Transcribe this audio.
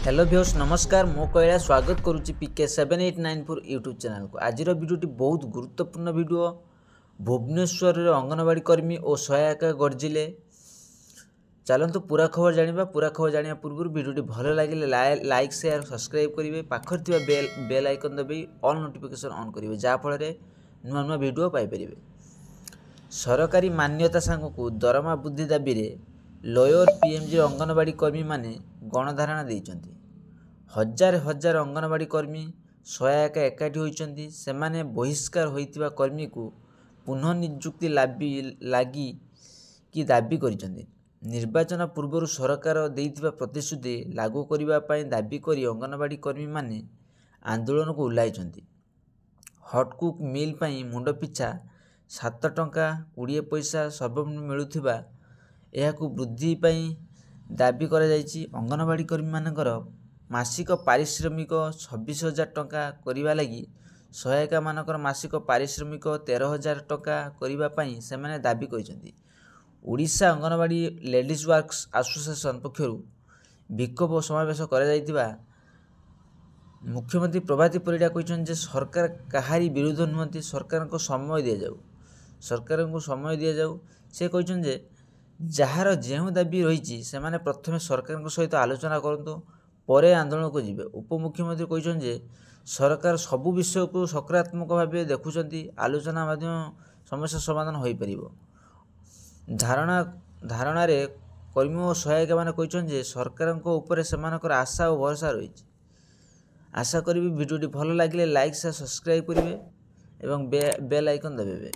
Hello viewers नमस्कार मो कैला स्वागत करुच्ची पीके 7894 यूट्यूब चैनल को। आज वीडियोटी बहुत गुरुत्वपूर्ण वीडियो। भुवनेश्वर अंगनवाड़ी कर्मी और सहायिका गर्जिले। चलतु पूरा खबर जाना। पूरा खबर जाना पूर्व वीडियोटी भल लगे लाइक शेयर सब्सक्राइब करेंगे। पाखर बेल आइकन दबाई ऑल नोटिफिकेशन ऑन करेंगे जहाँफल नुआ नुआ वीडियो पाइपर। सरकारी मान्यता सांगू दरमा वृद्धि दाबी लोयर पीएमजी अंगनवाड़ी कर्मी माने गणधारणा देइचंती। हजार हजार अंगनवाड़ी कर्मी सहायिका एकाठी होइचंती। सेमाने बहिष्कार होइतिबा कर्मी को पुनः नियुक्ति लागी कि दाबी करिचंती। निर्वाचन पूर्व सरकार देइतिबा प्रतिश्रुति लागू करिबा पई दाबी करी अंगनवाड़ी कर्मी माने आंदोलन को उल्लाइचंती। हटकुक मिल पई मुंड पिछा 7 टंका 20 पैसा सर्वनिम्न मिलुथिबा एहाकु वृद्धि पई दाबी करा जायछि। अंगनवाड़ी कर्मी मानकर मासिक पारिश्रमिक 26,000 टंका करिबा लागि सहायिका मानकर मासिक पारिश्रमिक 13,000 टंका करिबा पई सेमाने दाबी करिसंती। Odisha anganwadi ladies works association पक्षरु विक्षोभ समावेश करा जायतिबा मुख्यमंत्री प्रभाती परिडा कहिसंत जे सरकार कहारी विरोध नुहंती। सरकार को समय दिया जाऊ। सरकार को समय दिया जाऊ। से कहिसंत जे जहार जेउ दाबी रही से माने प्रथमे सरकार सहित आलोचना करंतु परे आंदोलन को जीवे। उपमुख्यमंत्री कहिसंत जे सरकार सबु विषय को सकारात्मक भाव देखुचंती। आलोचना माध्यम समस्या समाधान होई परिबो। धारणा रे कर्मी और सहायिका माने कहिसंत जे सरकार को ऊपर सेमानकर आशा और भरोसा रही। आशा करी वीडियोटी भल लगे लाइक से सब्सक्राइब करेंगे और बेल आइकन दबाइबे।